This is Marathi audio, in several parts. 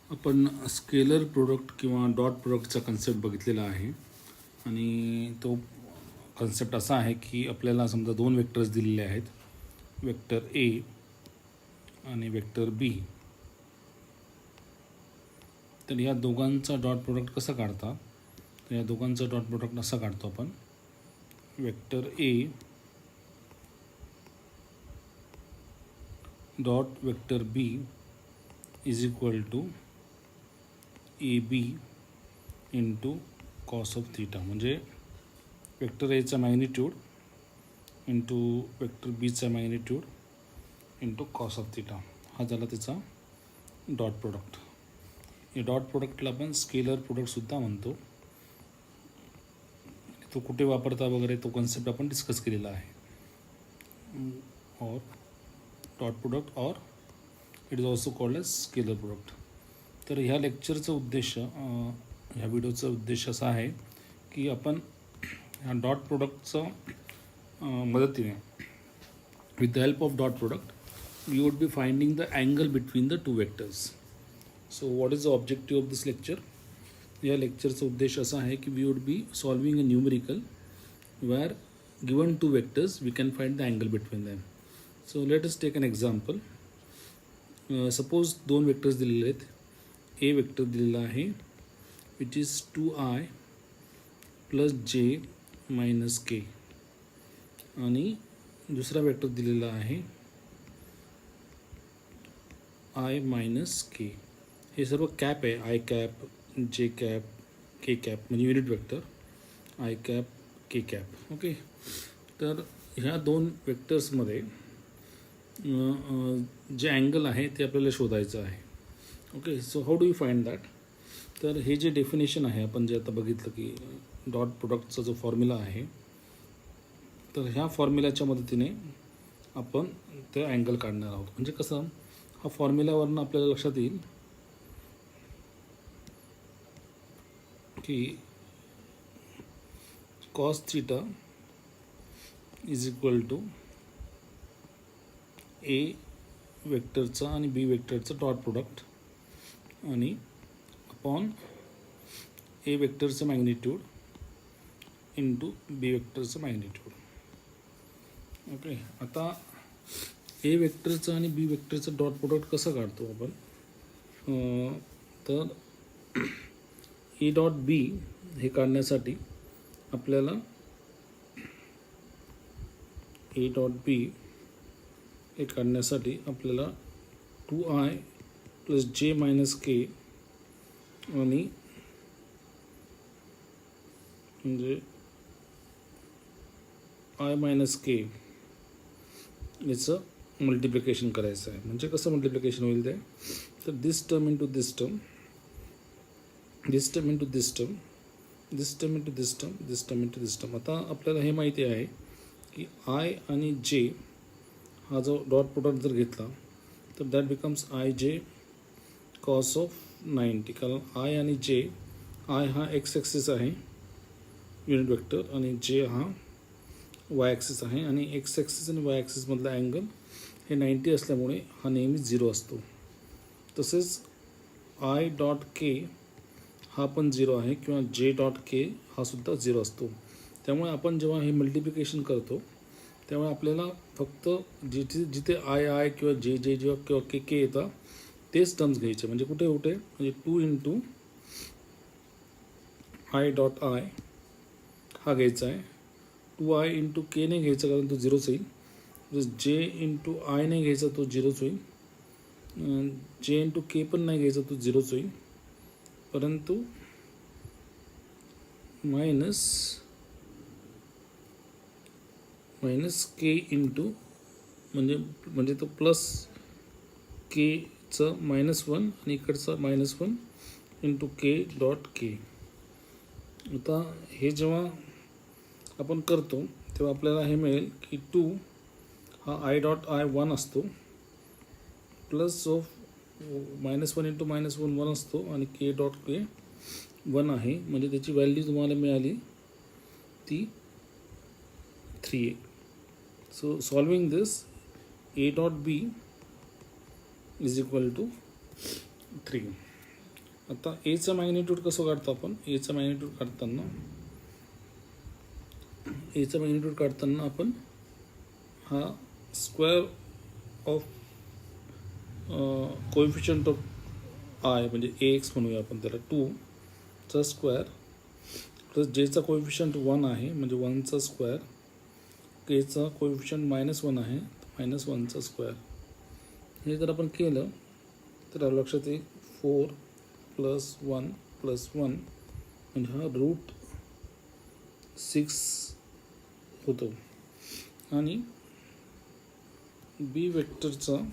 आपण स्केलर प्रोडक्ट किंवा डॉट प्रोडक्टचा कन्सेप्ट बघितलेला आहे आणि तो कन्सेप्ट असा आहे की आपल्याला समजा दोन वेक्टर्स दिलेले आहेत, वेक्टर ए आणि वेक्टर बी. तर या दोघांचा डॉट प्रोडक्ट कसा काढता, तर या दोघांचा डॉट प्रोडक्ट असा काढतो आपण, vector A dot vector B is equal to A B into cos of theta. म्हणजे वेक्टर एचा मॅग्निट्यूड इंटू वेक्टर बीचा magnitude into cos of theta, हा झाला त्याचा डॉट प्रोडक्ट. या डॉट प्रोडक्टला आपण स्केलर प्रोडक्टसुद्धा म्हणतो. तो कुठे वापरता वगैरे तो कन्सेप्ट आपण डिस्कस केलेला आहे. Or dot product or it is also called as scalar product. तर ह्या लेक्चरचा उद्देश, ह्या व्हिडिओचा उद्देश असा आहे की आपण ह्या डॉट प्रोडक्टचा मदतीने, with the help of dot product, we would be finding the angle between the two vectors. So what is the objective of this lecture? या लेक्चरचा उद्देश असा आहे की we would be solving a numerical where given two vectors we can find the angle between them. So let us take an example. Suppose दोन वेक्टर्स दिलेले आहेत. ए वेक्टर दिलेला आहे विच इज 2i प्लस जे मायनस के, आणि दुसरा वेक्टर दिलेला आहे आय मायनस के. हे सर्व कॅप आहे, I cap, J cap, K cap, म्हणजे unit vector I cap, K cap. Okay, तर ह्या दोन वेक्टर्समध्ये जे अँगल आहे ते आपल्याला शोधायचं आहे. Okay, so how do you find that? तर हे जे डेफिनेशन आहे, आपण जे आता बघितलं की डॉट प्रोडक्टचा जो फॉर्म्युला आहे, तर ह्या फॉर्म्युल्याच्या मदतीने आपण ते अँगल काढणार आहोत. म्हणजे कसं, हा फॉर्म्युल्यावरनं आपल्याला लक्षात येईल की cos theta is equal to A वेक्टरचा आणि बी वेक्टरचा डॉट प्रोडक्ट आणि अपॉन ए वेक्टरचं मॅग्निट्यूड इंटू बी वेक्टरचं मॅग्निट्यूड. ओके, आता ए वेक्टरचं आणि बी वेक्टरचं डॉट प्रोडक्ट कसं काढतो आपण? तर ए डॉट बी हे काढण्यासाठी आपल्याला ए डॉट बी हे काढण्यासाठी आपल्याला 2i प्लस जे मायनस के आणि म्हणजे आय मायनस के याचं मल्टिप्लिकेशन करायचं आहे. म्हणजे कसं मल्टिप्लिकेशन होईल ते? तर दिस टर्म इंटू दिस टर्म, दिस टर्म इंटू दिस टर्म, दिस टर्म इंटू दिस टर्म, दिस टर्म इंटू दिस टर्म. आता आपल्याला हे माहिती आहे की आय आणि जे हा जो डॉट प्रोडक्ट जर घेतला तर दॅट बिकम्स आय जे कॉस ऑफ 90. कारण आय आणि जे, आय हा एक्स ॲक्सिस आहे युनिट वेक्टर आणि जे हा वाय ॲक्सिस आहे, आणि एक्स ॲक्सिस आणि वाय ॲक्सिसमधला अँगल हे 90 असल्यामुळे हा नेहमी 0 असतो. तसेच आय डॉट के हा पण 0 आहे, किंवा जे डॉट के हा सुद्धा 0 असतो. त्यामुळे आपण जेव्हा हे मल्टिप्लिकेशन करतो त्यामुळे आपल्याला फक्त जिथे आय किंवा जे जेव्हा किंवा के येतात तेच टर्म्स घ्यायचे. म्हणजे कुठे म्हणजे 2 इंटू आय डॉट आय हा घ्यायचा आहे. 2i इंटू के नाही घ्यायचा कारण तो 0च येईल. जे इंटू आय नाही घ्यायचा तो 0च होईल. जे इंटू के पण नाही घ्यायचा तो 0च होईल. परंतु मायनस के इंटू म्हणजे तो प्लस केचं -1 आणि इकडचा -1 इंटू के डॉट के. आता हे जेव्हा आपण करतो तेव्हा आपल्याला हे मिळेल की 2 हा आय डॉट आय 1 असतो, प्लस ऑफ -1 इंटू -1 1 असतो, आणि के डॉट के 1 आहे. म्हणजे त्याची व्हॅल्यू तुम्हाला मिळाली ती 3 आहे. So solving this, A dot B is equal to 3. आता एचं मॅग्निट्यूड कसं काढतो आपण? एचं मॅग्निट्यूड काढताना आपण हा square of coefficient of I म्हणजे AX म्हणूया आपण त्याला 2चा स्क्वेअर प्लस जेचा कोएफिशियंट 1 आहे म्हणजे 1चा स्क्वेअर, केचा कोएफिशियंट -1 आहे -1चा स्क्वेअर. हे जर आपण केलं तर लक्षात येईल 4 + 1 + 1 म्हणजे हा √6 होतो. आणि बी वेक्टरचं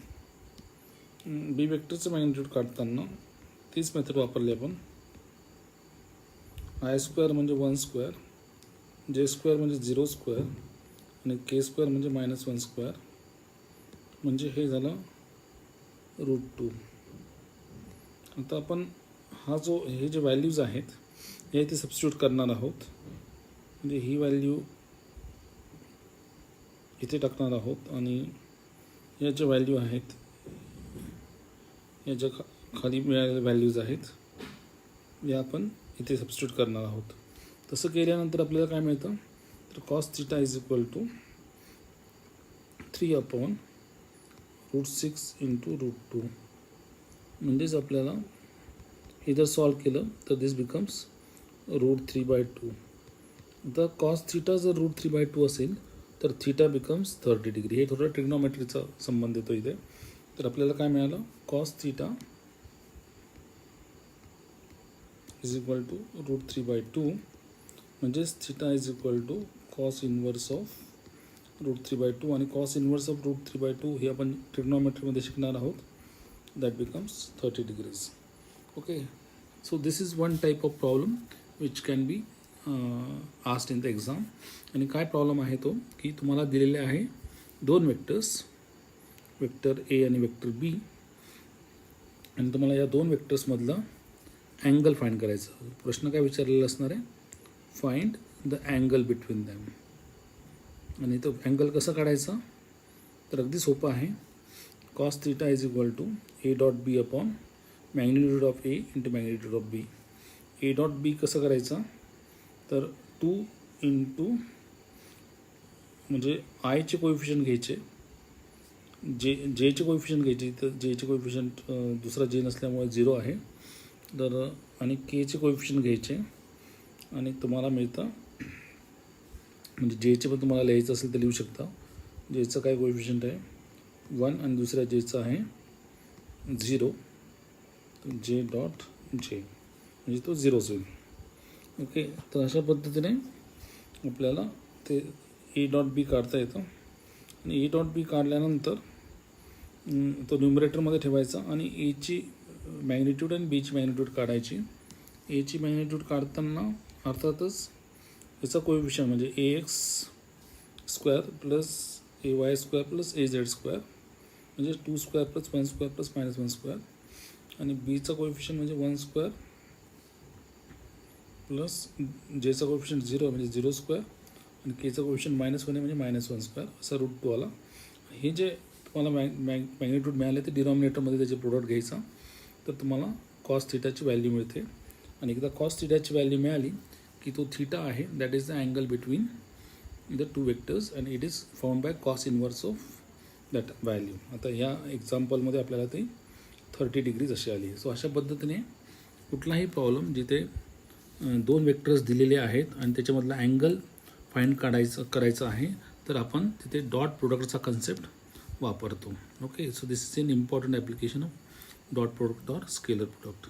मॅग्निट्यूड काढताना तीच मेथड वापरली आपण. I² म्हणजे 1 स्क्वेअर, J² म्हणजे 0 स्क्वेअर आणि K² म्हणजे -1 स्क्वेअर म्हणजे हे झालं √2. आता आपण हे जे व्हॅल्यूज आहेत हे इथे सबस्टिट्यूट करणार आहोत. म्हणजे ही व्हॅल्यू इथे टाकणार आहोत आणि या ज्या व्हॅल्यू आहेत या ज्या खाली मिळालेल्या व्हॅल्यूज आहेत या आपण इथे सबस्टिट्यूट करणार आहोत. तसं केल्यानंतर आपल्याला काय मिळतं तर cos θ = 3/√6 × √2. म्हणजेच आपल्याला हे जर सॉल्व केलं तर दिस बिकम्स √3/2. आता cos θ जर √3/2 असेल तर θ बिकम्स 30 डिग्री. हे थोडं ट्रिग्नोमेट्रीचा संबंध येतो इथे. तर आपल्याला काय मिळालं cos θ = √3/2 म्हणजेच θ = cos इन्व्हर्स ऑफ √3/2 आणि cos इन्व्हर्स ऑफ √3/2 हे आपण ट्रिग्नोमेट्रीमध्ये शिकणार आहोत. That becomes 30 degrees. Okay, so this is one type of problem which can be asked in the exam. आणि काय प्रॉब्लेम आहे तो की तुम्हाला दिलेले आहे 2 वेक्टर्स, वेक्टर ए आणि वेक्टर बी, आणि तुम्हाला या 2 वेक्टर्समधला अँगल फाइंड करायचं. प्रश्न काय विचारलेला असणार आहे? Find the angle between them. आणि तो अँगल कसा काढायचा तर अगदी सोपं आहे. cos θ = A.B upon magnitude of A into magnitude of B. A.B कसं करायचा तर 2 इंटू म्हणजे आयचे कोएफिशियंट घ्यायचे, जेचे कोएफिशियंट घ्यायचे, तर जेचे कोएफिशियंट दुसरा जे नसल्यामुळे 0 आहे, तर आणि केचे कोएफिशियंट घ्यायचे आणि तुम्हाला मिळतं म्हणजे जेचे पण तुम्हाला लिहायचं असेल तर लिहू शकता. जेचं काय कोएफिशियंट आहे 1 आणि दुसऱ्या जेचं आहे 0, J.J म्हणजे तो 0 होईल. ओके, तर अशा पद्धतीने आपल्याला ते A.B काढता येतं. आणि A.B काढल्यानंतर तो न्यूमरेटरमध्ये ठेवायचा आणि एची मॅग्निट्यूड आणि बीची मॅग्निट्यूड काढायची. एची मॅग्निट्यूड काढताना अर्थातच याचा कोएफिशियंट म्हणजे AX² + AY² + AZ² म्हणजे 2² + 1² + -1² आणि बीचा कोएफिशियंट म्हणजे 1² प्लस जेचा कोएफिशियंट 0 म्हणजे 0² आणि केचा कोएफिशियंट -1 म्हणजे -1² असा √2 आला. हे जे तुम्हाला मॅग्निट्यूड मिळाले ते डिनॉमिनेटरमध्ये त्याचे प्रोडक्ट घ्यायचा तर तुम्हाला cos θ ची व्हॅल्यू मिळते. आणि एकदा cos θ ची व्हॅल्यू मिळाली की तो θ आहे that is the angle between the 2 vectors and it is found by cos inverse of that value. आता ह्या एक्झाम्पलमध्ये आपल्याला ते 30 डिग्रीज अशी आली आहे. सो अशा पद्धतीने कुठलाही प्रॉब्लेम जिथे 2 वेक्टर्स दिलेले आहेत आणि त्याच्यामधला अँगल फाइंड करायचं आहे तर आपण तिथे डॉट प्रोडक्टचा कन्सेप्ट वापरतो. Okay, so this is an important application of dot product और स्केलर प्रोडक्ट.